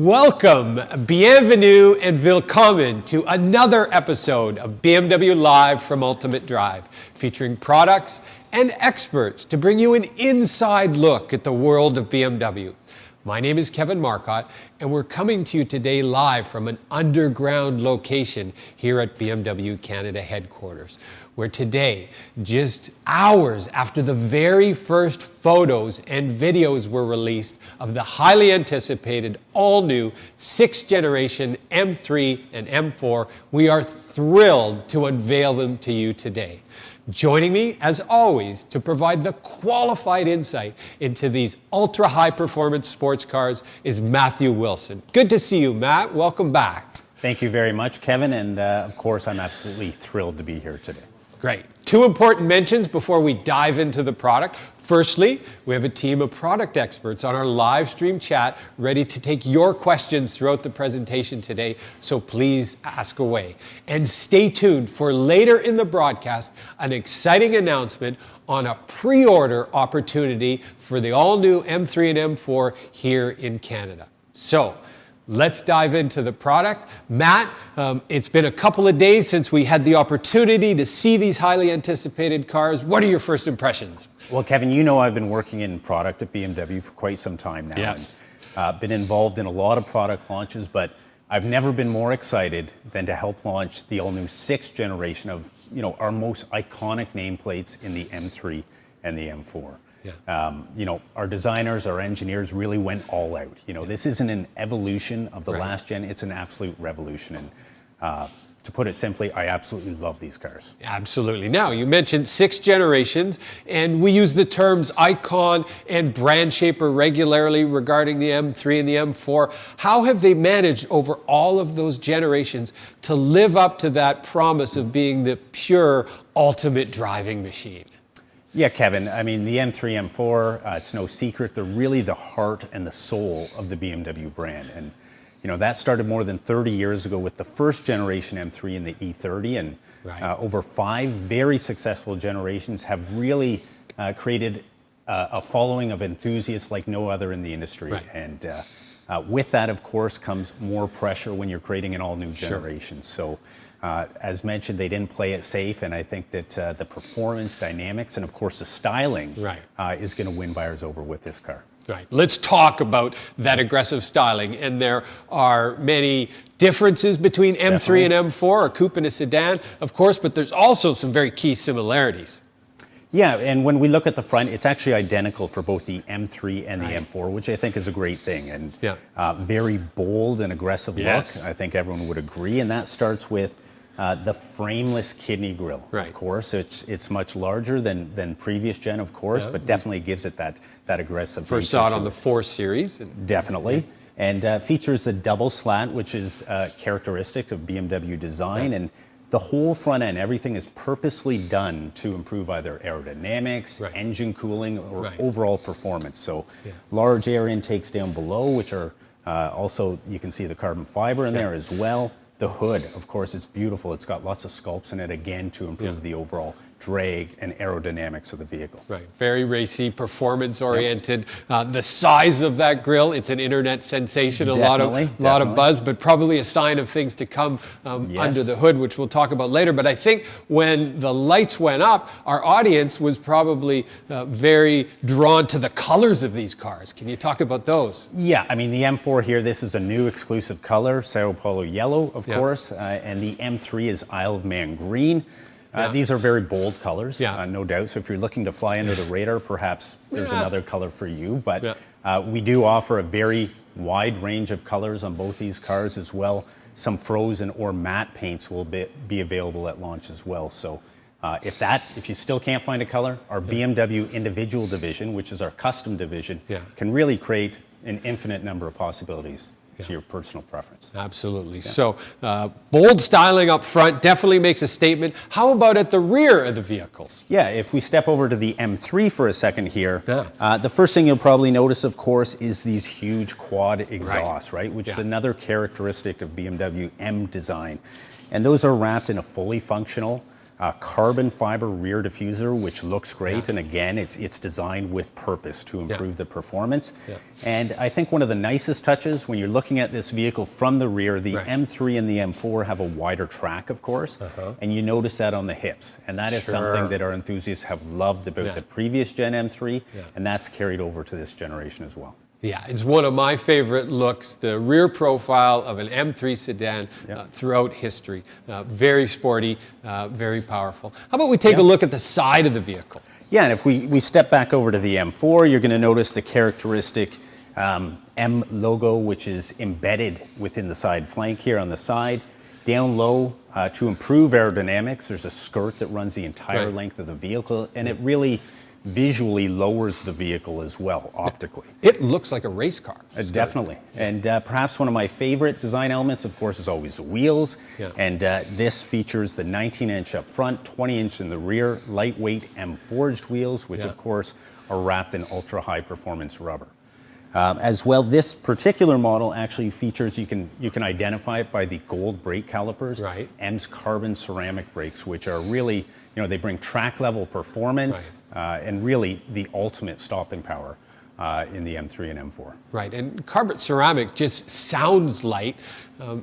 Welcome, bienvenue, and willkommen to another episode of BMW Live from MxDrive, featuring products and experts to bring you an inside look at the world of BMW. My name is Kevin Marcotte, and we're coming to you today live from an underground location here at BMW Canada headquarters, where today, just hours after the very first photos and videos were released of the highly anticipated all-new 6th generation M3 and M4, we are thrilled to unveil them to you today. Joining me, as always, to provide the qualified insight into these ultra-high performance sports cars is Matthew Wilson. Good to see you, Matt. Welcome back. Thank you very much, Kevin, and of course, I'm absolutely thrilled to be here today. Great. Two important mentions before we dive into the product. Firstly, we have a team of product experts on our live stream chat ready to take your questions throughout the presentation today, so please ask away. And stay tuned for later in the broadcast, an exciting announcement on a pre-order opportunity for the all-new M3 and M4 here in Canada. So, let's dive into the product. Matt, it's been a couple of days since we had the opportunity to see these highly anticipated cars. What are your first impressions? Well, Kevin, you know I've been working in product at BMW for quite some time now. Yes. And, been involved in a lot of product launches, but I've never been more excited than to help launch the all-new 6th generation of, our most iconic nameplates in the M3 and the M4. Yeah. Our designers, our engineers really went all out. This isn't an evolution of the last gen, it's an absolute revolution. And to put it simply, I absolutely love these cars. Absolutely. Now, you mentioned 6 generations, and we use the terms icon and brand shaper regularly regarding the M3 and the M4. How have they managed over all of those generations to live up to that promise of being the pure ultimate driving machine? Yeah, Kevin, I mean, the M3, M4, it's no secret, they're really the heart and the soul of the BMW brand. And, that started more than 30 years ago with the first generation M3 and the E30. And over 5 very successful generations have really created a following of enthusiasts like no other in the industry. Right. And with that, of course, comes more pressure when you're creating an all-new generation. Sure. So, as mentioned, they didn't play it safe, and I think that the performance dynamics and, of course, the styling is going to win buyers over with this car. Right. Let's talk about that aggressive styling. And there are many differences between M3 Definitely. and M4, a coupe and a sedan, of course, but there's also some very key similarities. Yeah, and when we look at the front, it's actually identical for both the M3 and the M4, which I think is a great thing. And very bold and aggressive look, I think everyone would agree. And that starts with the frameless kidney grille. Right. Of course, it's much larger than previous gen, of course, but definitely gives it that aggressive. First saw it on the 4 Series. Definitely. And features a double slat, which is characteristic of BMW design. And the whole front end, everything is purposely done to improve either aerodynamics, engine cooling, or overall performance. So large air intakes down below, which are also, you can see the carbon fiber in there as well. The hood, of course, it's beautiful. It's got lots of sculpts in it, again, to improve the overall drag and aerodynamics of the vehicle. Right, very racy, performance-oriented. The size of that grille, it's an internet sensation, a lot of buzz, but probably a sign of things to come under the hood, which we'll talk about later. But I think when the lights went up, our audience was probably very drawn to the colors of these cars. Can you talk about those? Yeah, I mean, the M4 here, this is a new exclusive color, Sao Paulo yellow, of course, and the M3 is Isle of Man green. These are very bold colors, no doubt. So if you're looking to fly under the radar, perhaps there's another color for you. But we do offer a very wide range of colors on both these cars as well. Some frozen or matte paints will be available at launch as well. So if you still can't find a color, our BMW individual division, which is our custom division, can really create an infinite number of possibilities. To your personal preference. Absolutely. So bold styling up front definitely makes a statement. How about at the rear of the vehicles? Yeah, if we step over to the M3 for a second here, the first thing you'll probably notice, of course, is these huge quad exhausts, right? Which is another characteristic of BMW M design. And those are wrapped in a fully functional carbon fiber rear diffuser, which looks great. And again, it's designed with purpose to improve the performance. And I think one of the nicest touches when you're looking at this vehicle from the rear, the M3 and the M4 have a wider track, of course, and you notice that on the hips. And that is something that our enthusiasts have loved about the previous Gen M3, and that's carried over to this generation as well. Yeah, it's one of my favorite looks, the rear profile of an M3 sedan throughout history. Very sporty, very powerful. How about we take a look at the side of the vehicle? Yeah, and if we step back over to the M4, you're going to notice the characteristic M logo, which is embedded within the side flank here on the side. Down low, to improve aerodynamics, there's a skirt that runs the entire length of the vehicle, and it really visually lowers the vehicle as well, optically. It looks like a race car. Definitely. And perhaps one of my favorite design elements, of course, is always the wheels. And this features the 19-inch up front, 20-inch in the rear, lightweight M-forged wheels, which of course are wrapped in ultra-high performance rubber. As well, this particular model actually features, you can identify it by the gold brake calipers, M's carbon ceramic brakes, which are really, they bring track level performance and really the ultimate stopping power in the M3 and M4. Right, and carbon ceramic just sounds light,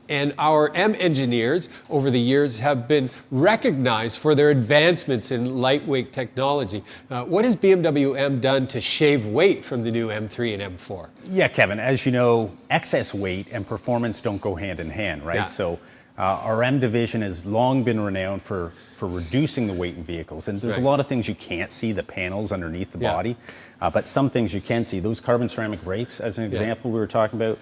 and our M engineers over the years have been recognized for their advancements in lightweight technology. What has BMW M done to shave weight from the new M3 and M4? Yeah, Kevin, as you know, excess weight and performance don't go hand in hand, right? So our M division has long been renowned for reducing the weight in vehicles. And there's a lot of things you can't see, the panels underneath the body, but some things you can see. Those carbon ceramic brakes, as an example we were talking about,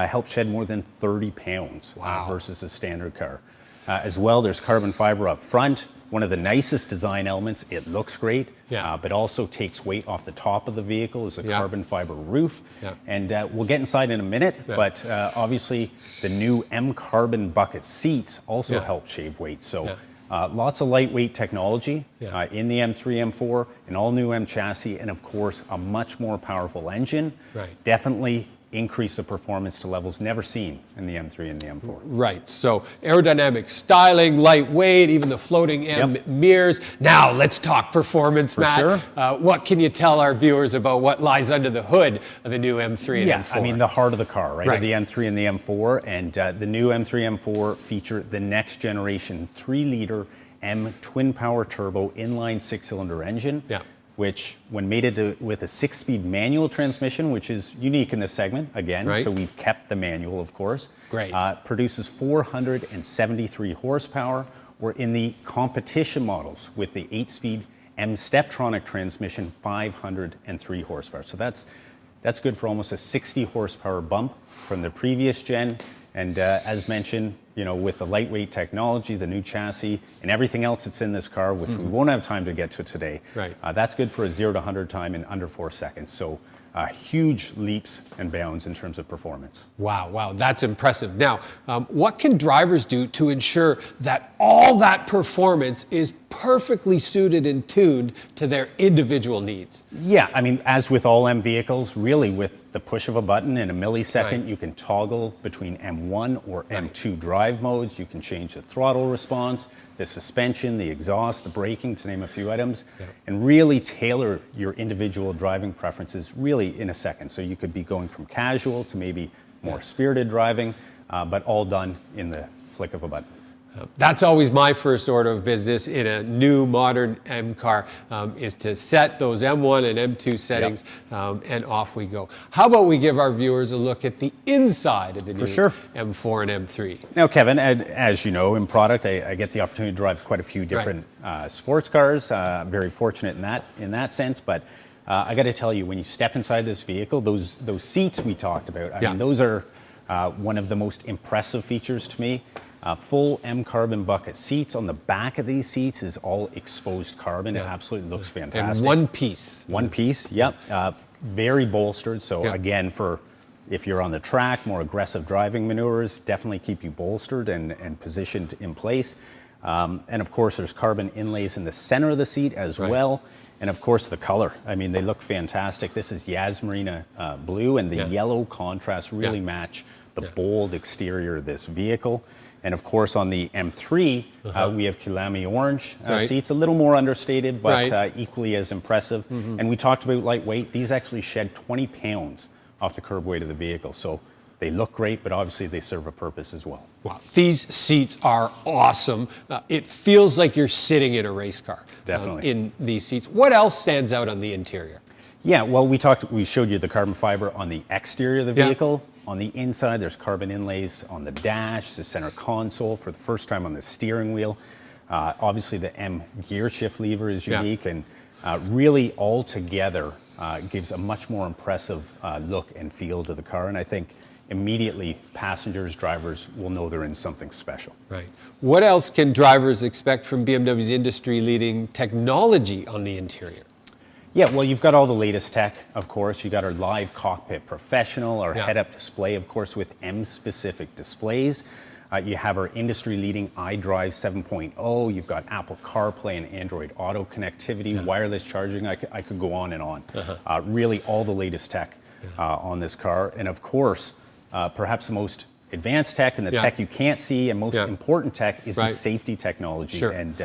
help shed more than 30 pounds versus a standard car. As well, there's carbon fiber up front. One of the nicest design elements, it looks great, but also takes weight off the top of the vehicle, is a carbon fiber roof. And we'll get inside in a minute, but obviously the new M carbon bucket seats also help shave weight. So lots of lightweight technology in the M3, M4, an all new M chassis, and of course a much more powerful engine. Definitely increase the performance to levels never seen in the M3 and the M4. Right, so aerodynamic styling, lightweight, even the floating M mirrors. Now let's talk performance, Matt. What can you tell our viewers about what lies under the hood of the new M3 and M4? I mean the heart of the car, right? The M3 and the M4, and the new M3, M4 feature the next generation 3-liter M twin power turbo inline 6-cylinder engine. Which, when mated with a 6-speed manual transmission, which is unique in this segment, again, so we've kept the manual, of course, produces 473 horsepower, or in the competition models with the 8-speed M Steptronic transmission, 503 horsepower. So that's good for almost a 60 horsepower bump from the previous gen. And as mentioned, with the lightweight technology, the new chassis, and everything else that's in this car, which we won't have time to get to today, that's good for a 0 to 100 time in under 4 seconds. So huge leaps and bounds in terms of performance. Wow, that's impressive. Now, what can drivers do to ensure that all that performance is perfectly suited and tuned to their individual needs? Yeah, I mean, as with all M vehicles, really with the push of a button in a millisecond, you can toggle between M1 or M2 drive modes. You can change the throttle response, the suspension, the exhaust, the braking, to name a few items, and really tailor your individual driving preferences really in a second. So you could be going from casual to maybe more spirited driving, but all done in the flick of a button. That's always my first order of business in a new modern M car, is to set those M1 and M2 settings, and off we go. How about we give our viewers a look at the inside of the new M4 and M3? Now, Kevin, as you know, in product, I get the opportunity to drive quite a few different sports cars. Very fortunate in that sense, but I got to tell you, when you step inside this vehicle, those seats we talked about, I mean, those are one of the most impressive features to me. Full M carbon bucket seats. On the back of these seats is all exposed carbon. It absolutely looks fantastic. And one piece. One piece, very bolstered. So again, if you're on the track, more aggressive driving maneuvers, definitely keep you bolstered and positioned in place. And of course, there's carbon inlays in the center of the seat as well. And of course, the color. I mean, they look fantastic. This is Yasmarina blue, and the yellow contrast really match the bold exterior of this vehicle. And of course, on the M3, we have Kilami orange Right. seats, a little more understated, but Right. equally as impressive. And we talked about lightweight. These actually shed 20 pounds off the curb weight of the vehicle. So they look great, but obviously they serve a purpose as well. Wow, these seats are awesome. It feels like you're sitting in a race car. Definitely. In these seats. What else stands out on the interior? Yeah, well, we showed you the carbon fiber on the exterior of the Yeah. vehicle. On the inside, there's carbon inlays on the dash, the center console, for the first time on the steering wheel. Obviously, the M gear shift lever is Yeah. unique, and really all together gives a much more impressive look and feel to the car. And I think immediately passengers, drivers will know they're in something special. Right. What else can drivers expect from BMW's industry-leading technology on the interior? Yeah, well, you've got all the latest tech, of course. You got our live cockpit professional, our Yeah. head-up display, of course, with M-specific displays. You have our industry-leading iDrive 7.0. You've got Apple CarPlay and Android Auto connectivity, wireless charging. I could go on and on. Really, all the latest tech on this car, and of course, perhaps the most advanced tech and the tech you can't see and most important tech is the safety technology. Sure. And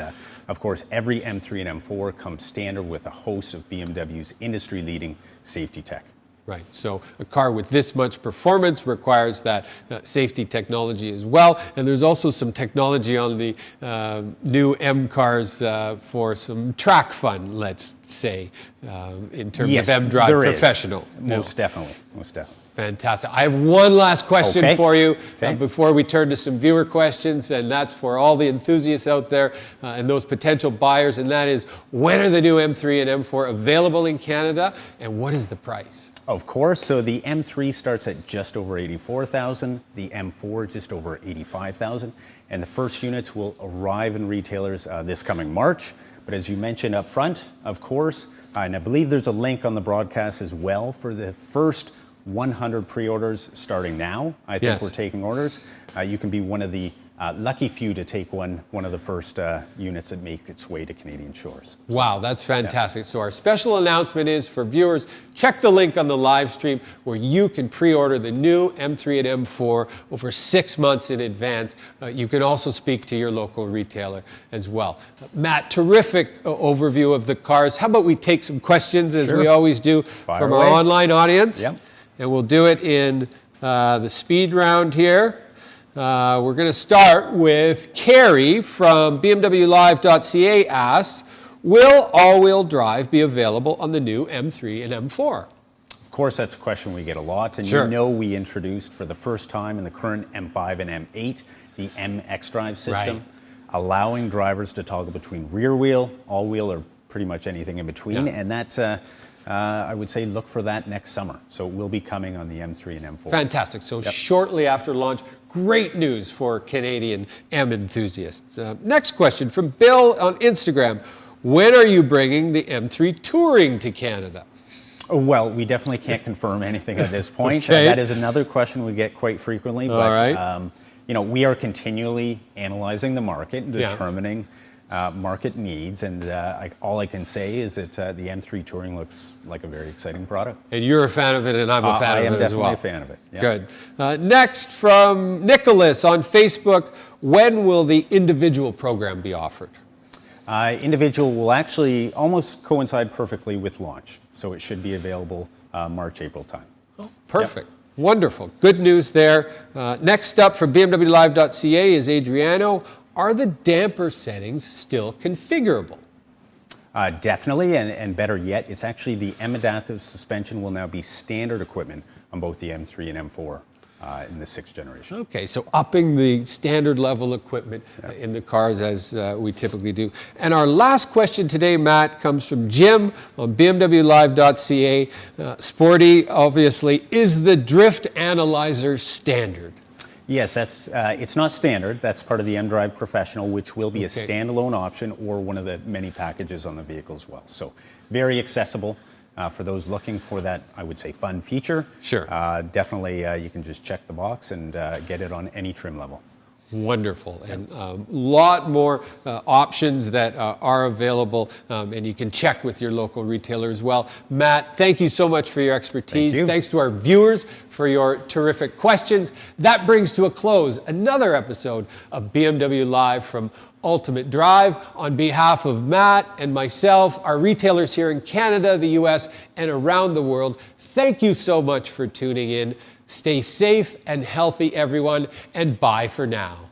of course, every M3 and M4 comes standard with a host of BMW's industry-leading safety tech. Right, so a car with this much performance requires that safety technology as well. And there's also some technology on the new M cars for some track fun, let's say, in terms of MxDrive Professional. Most definitely, most definitely. Fantastic. I have one last question for you Okay. before we turn to some viewer questions, and that's for all the enthusiasts out there and those potential buyers, and that is, when are the new M3 and M4 available in Canada, and what is the price? Of course, so the M3 starts at just over $84,000, the M4 just over $85,000, and the first units will arrive in retailers this coming March. But as you mentioned up front, of course, and I believe there's a link on the broadcast as well for the first 100 pre-orders starting now. I think we're taking orders. You can be one of the lucky few to take one of the first units that make its way to Canadian shores. So, wow, that's fantastic. So our special announcement is for viewers, check the link on the live stream where you can pre-order the new M3 and M4 over 6 months in advance. You can also speak to your local retailer as well. Matt, terrific overview of the cars. How about we take some questions, as we always do, from our online audience? Yep. And we'll do it in the speed round here. We're going to start with Carrie from BMWLive.ca asks, will all-wheel drive be available on the new M3 and M4? Of course, that's a question we get a lot, and you know we introduced for the first time in the current M5 and M8 the MxDrive system, allowing drivers to toggle between rear wheel, all-wheel, or pretty much anything in between, and that I would say look for that next summer. So it will be coming on the M3 and M4. Fantastic. So shortly after launch, great news for Canadian M enthusiasts. Next question from Bill on Instagram. When are you bringing the M3 Touring to Canada? Well, we definitely can't confirm anything at this point. That is another question we get quite frequently. But you know, we are continually analyzing the market and determining market needs, and all I can say is that the M3 Touring looks like a very exciting product. And you're a fan of it, and I'm a fan of it as well. I am definitely a fan of it. Yeah. Good. Next from Nicholas on Facebook, when will the individual program be offered? Individual will actually almost coincide perfectly with launch, so it should be available March, April time. Oh, perfect. Yep. Wonderful. Good news there. Next up from BMWLive.ca is Adriano. Are the damper settings still configurable? Definitely, and better yet, it's actually the M-Adaptive suspension will now be standard equipment on both the M3 and M4 in the 6th generation. Okay, so upping the standard level equipment in the cars as we typically do. And our last question today, Matt, comes from Jim on BMWLive.ca. Sporty, obviously, is the drift analyzer standard? Yes, that's it's not standard. That's part of the MxDrive Professional, which will be a standalone option or one of the many packages on the vehicle as well. So very accessible for those looking for that, I would say, fun feature. Sure. Definitely, you can just check the box and get it on any trim level. Wonderful, and a lot more options that are available, and you can check with your local retailer as well. Matt, thank you so much for your expertise. Thank you. Thanks to our viewers for your terrific questions. That brings to a close another episode of BMW Live from Ultimate Drive. On behalf of Matt and myself, our retailers here in Canada, the US, and around the world, thank you so much for tuning in. Stay safe and healthy, everyone, and bye for now.